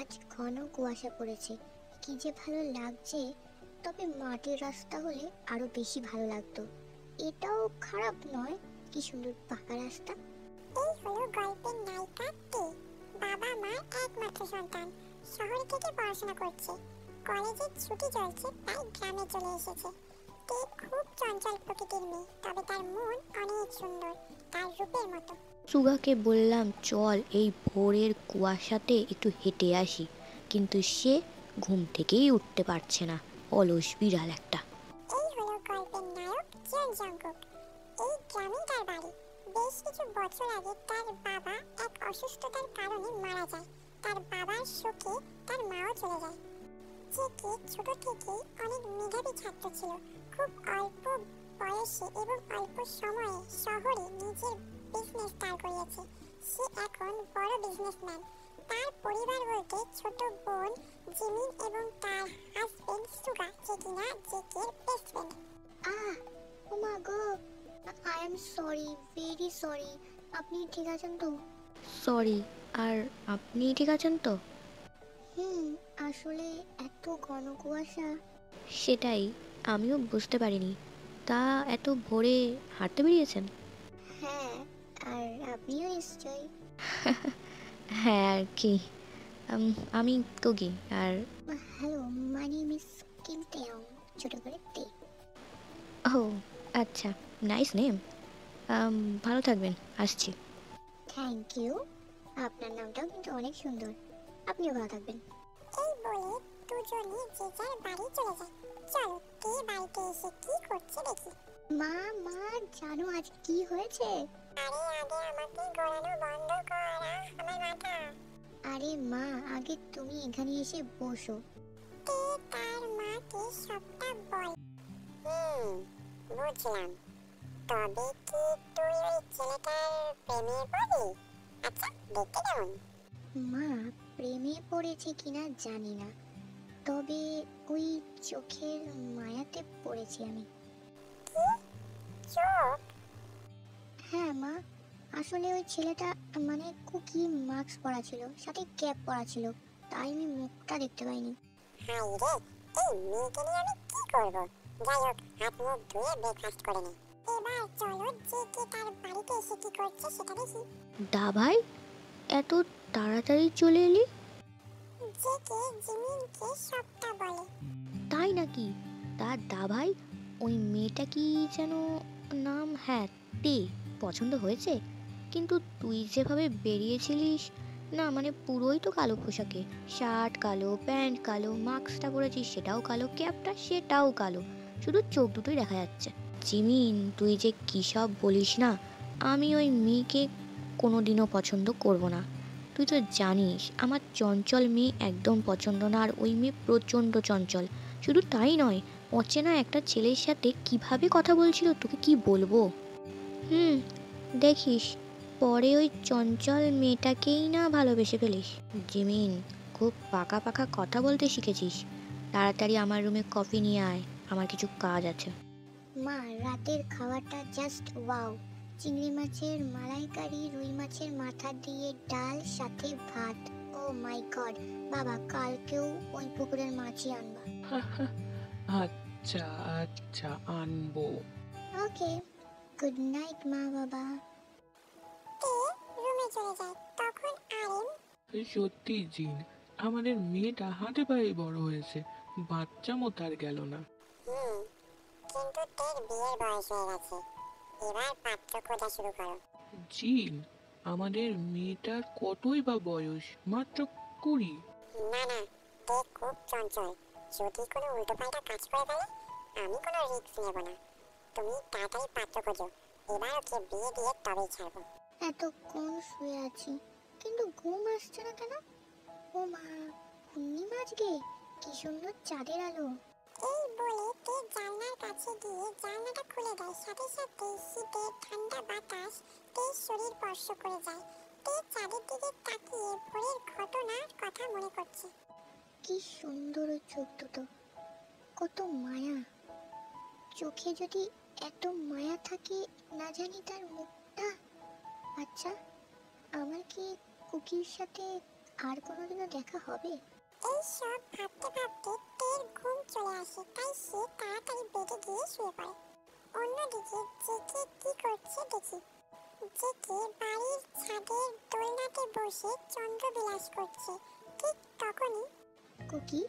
আজ ঘন কুয়াশা পড়েছে, কি যে ভালো লাগছে। তবে মাটির রাস্তা হলে আরো বেশি ভালো লাগতো। এটাও খারাপ নয়, কি সুন্দর পাকা রাস্তা। এই হলো গল্পের নায়িকা তে। বাবা মার একমাত্র সন্তান, শহর থেকে পড়াশোনা করছে, কলেজের ছুটি চলছে তাই গ্রামে চলে এসেছে। তে খুব চঞ্চল প্রকৃতির মেয়ে, তবে তার মন অনেক সুন্দর, তার রূপের মতো। সুগাকে বললাম চল এই ভোরের কুয়াশাতে একটু হেঁটে আসি, কিন্তু সে ঘুম থেকেই উঠতে পারছে না, অলস বিড়াল একটা। এই হলো গল্পের নায়ক জিয়ন জঙ্কুক। এই গ্রামেই তার বাড়ি। বেশ কিছু বছর আগে তার বাবা এক অসুস্থতার কারণে মারা যায়। তার বাবার শোকে তার মাও চলে যায়। জেকে ছোট থেকেই অনেক মেধাবী ছাত্র ছিল। খুব অল্প বয়সে এবং অল্প সময়ে শহরে নিজের বিজনেস দাঁড় করিয়েছে। সে এখন বড় বিজনেসম্যান। তার পরিবার বলতে ছোট বোন জিমিন এবং তার হাজবেন্ড সুগা, যে কিনা জেকের বেস্ট ফ্রেন্ড। আহ, ও মা গো, I am sorry, very sorry. আপনি ঠিক আছেন তো? সরি, আর আপনি ঠিক আছেন তো? আসলে এত ঘন কুয়াশা। সেটাই, আমিও বুঝতে পারিনি। তা এত ভোরে হাঁটতে বেরিয়েছেন? হ্যাঁ, আর আপনিও নিশ্চয়ই। হ্যাঁ আর কি। আমি কোকি। আর hello, my name is Kim Taehyung, ছোট করে তে। ও আচ্ছা, নাইস নেম। ভালো থাকবেন, আসছি। Thank you. আপনার নামটাও কিন্তু অনেক সুন্দর। আপনিও ভালো থাকবেন। এই বলে দুজনে যে যার বাড়ি চলে যায়। চলো কে বাড়িতে এসে কি করছে দেখি। মা, মা, জানো আজ কি হয়েছে? আরে আগে আমাকে ঘোরানো বন্ধ করা, আমার মাথা। আরে মা, আগে তুমি এখানে এসে বসো। তে তার মাকে সবটা বল। বুঝলাম। তবে কি তুই ওই ছেলেটার প্রেমে পড়ি? আচ্ছা, দেখতে কেমন? মা, প্রেমে পড়েছে কিনা জানি না, তবে ওই চোখের মায়াতে পড়েছি আমি। কি চোখ? হ্যাঁ মা, আসলে ওই ছেলেটা, মানে কুকি মাস্ক পরা ছিল, সাথে ক্যাপ পরা ছিল, তাই আমি মুখটা দেখতে পাইনি। হাই রে, এই মেয়েকে নিয়ে আমি কি করবো? যাই হোক, হাত মুখ ধুয়ে ব্রেকফাস্ট করে নে। এবার চলো যে কে তার বাড়িতে এসে কি করছে সেটা দেখি। দা ভাই, এত তাড়াতাড়ি চলে এলি? যে কে জিমিনকে সবটা বলে। তাই নাকি? তার দা ভাই, ওই মেয়েটা কি যেন নাম? হ্যাঁ, তে। পছন্দ হয়েছে, কিন্তু তুই যেভাবে বেরিয়েছিলিস, না মানে পুরোই তো কালো পোশাকে, শার্ট কালো, প্যান্ট কালো, মাস্কটা পরেছিস সেটাও কালো, ক্যাপটা সেটাও কালো, শুধু চোখ দুটোই দেখা যাচ্ছে। জিমিন, তুই যে কী সব বলিস না, আমি ওই মেয়েকে কোনোদিনও পছন্দ করব না। তুই তো জানিস আমার চঞ্চল মেয়ে একদম পছন্দ না, আর ওই মেয়ে প্রচণ্ড চঞ্চল। শুধু তাই নয়, অচেনা একটা ছেলের সাথে কিভাবে কথা বলছিল তোকে কি বলবো। হুম, দেখিস পরে ওই চঞ্চল মেয়েটাকেই না ভালোবেসে ফেলিস। জিমিন, খুব পাকা পাকা কথা বলতে শিখেছিস। তাড়াতাড়ি আমার রুমে কফি নিয়ে আয়, আমার কিছু কাজ আছে। মা, রাতের খাবারটা জাস্ট ওয়াও। চিংড়ি মাছের মালাইকারি, রুই মাছের মাথা দিয়ে ডাল, সাথে ভাত। ও মাই গড। বাবা, কালকেও ওই পুকুরের মাছই আনবা। আচ্ছা আচ্ছা, আনবো। ওকে, গুড নাইট মা বাবা। তে রুমে চলে যায়। তখন আরিন। সত্যি জিন, আমাদের মেয়েটা হাতে পায়ে বড় হয়েছে, বাচ্চা তার গেল না। কিন্তু তের বিয়ের বয়স হয়ে গেছে, এবার পাত্র খোঁজা শুরু করো। জিন, আমাদের মেয়েটার কতই বা বয়স, মাত্র 20। না না, তে খুব চঞ্চল, যদি কোনো উল্টোপাল্টা কাজ করে ফেলে আমি কোনো রিস্ক নেব না। তুমি তাড়াতাড়ি পাত্র খোঁজো, এবার ওকে বিয়ে দিয়ে তবেই ছাড়বো। এতক্ষণ শুয়ে আছি, কিন্তু ঘুম আসছে না কেন? ও মা, পূর্ণিমা আজকে, কি সুন্দর চাঁদের আলো। এই বলে তে জানলার কাছে গিয়ে জানলাটা খুলে দেয়। সাথে সাথে শীতের ঠান্ডা বাতাস তের শরীর স্পর্শ করে যায়। তে চাঁদের দিকে তাকিয়ে ভোরের ঘটনার কথা মনে করছে। কি সুন্দর ওই চোখ দুটো, কত মায়া। চোখে যদি এত মায়া থাকে, না জানি তার মুখটা। আচ্ছা, আমার কি কুকির সাথে আর কোনোদিনও দেখা হবে? এই সব ভাবতে ভাবতে তের ঘুম চলে আসে, তাই সে তাড়াতাড়ি বেডে গিয়ে শুয়ে পড়ে। অন্যদিকে জেকে কি করছে দেখি। জেকে বাড়ির ছাদের দোলনাতে বসে চন্দ্রবিলাস করছে। ঠিক তখনই কুকি,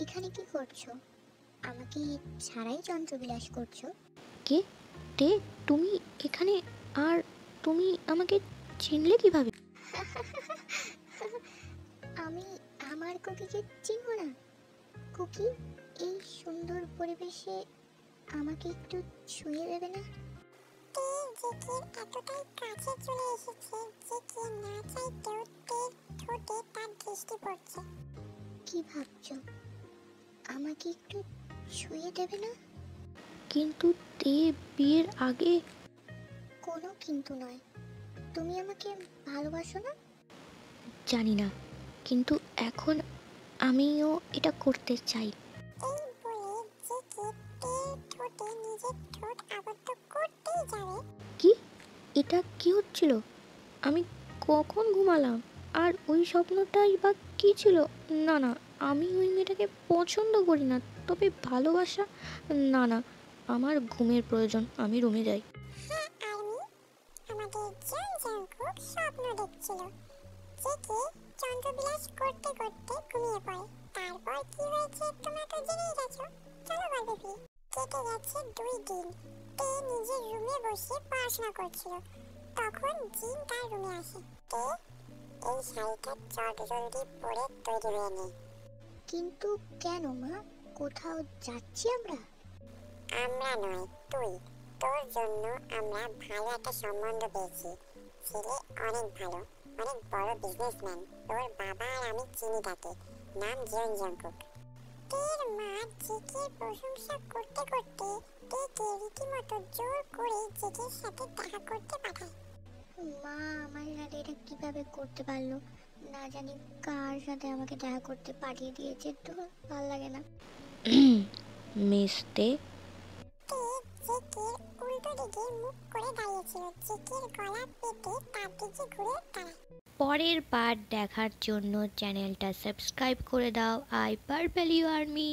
এখানে কি করছো? আমাকে ছাড়াই যন্ত্রবিলাস করছো? কে? তে, তুমি এখানে? আর তুমি আমাকে চিনলে কিভাবে? আমি আমার কুকিকে চিনব না? কুকি, এই সুন্দর পরিবেশে আমাকে একটু ছুঁয়ে দেবে না? তে জেকের এতটাই কাছে চলে এসেছে যে কে না চাইতেও তের ঠোঁটে তার দৃষ্টি পড়ছে। কি ভাবছো? আমাকে একটু ছুঁয়ে দেবে না? কিন্তু তে, বিয়ের আগে। কোনো কিন্তু নয়। তুমি আমাকে ভালোবাসো না? জানি না, কিন্তু এখন আমিও এটা করতে চাই। এই বলে জেকে তের ঠোঁটে নিজের ঠোঁট আবদ্ধ করতেই যাবে। কি? এটা কি হচ্ছিল? আমি কখন ঘুমালাম? আর ওই স্বপ্নটাই বা কি ছিল? না না, আমি ওই মেয়েটাকে পছন্দ করি না, তবে ভালোবাসা? না না, আমার ঘুমের প্রয়োজন, আমি রুমে যাই। হ্যাঁ আর্মি, আমাদের জন জাংকুক স্বপ্ন দেখছিল। জেকে চন্দ্রবিলাস করতে করতে ঘুমিয়ে পড়ে। তারপর কি হয়েছে তোমরা তো জেনেই গেছো। চলো গল্পে ফিরি। কেটে গেছে 2 দিন। তে নিজের রুমে বসে পড়াশোনা করছিল। তখন জিন তার রুমে আসে। তে, এই শাড়িটা জলদি পরে তৈরি হয়ে নে। কিন্তু কেন মা? কোথাও যাচ্ছি আমরা? আমরা নয়, তুই। তোর জন্য আমরা ভালো একটা সম্বন্ধ পেয়েছি। ছেলে অনেক ভালো, অনেক বড় বিজনেসম্যান। তোর বাবা আর আমি চিনি তাকে। নাম জিয়ন জংকুক। তের মা জেকের প্রশংসা করতে করতে তেকে রীতিমতো জোর করে জেকের সাথে দেখা করতে পাঠায়। মা আমার সাথে এটা কিভাবে করতে পারলো? না জানি কার সাথে আমাকে দেখা করতে পাঠিয়ে দিয়েছে, তো ভালো লাগে না। মিস্তে, তে জেকের উল্টো দিকে মুখ করে দাঁড়িয়েছিল। জেকের গলা পেটে তার দিকে ঘুরে দাঁড়ায়। পরের পার্ট দেখার জন্য চ্যানেলটা সাবস্ক্রাইব করে দাও। I purple you army.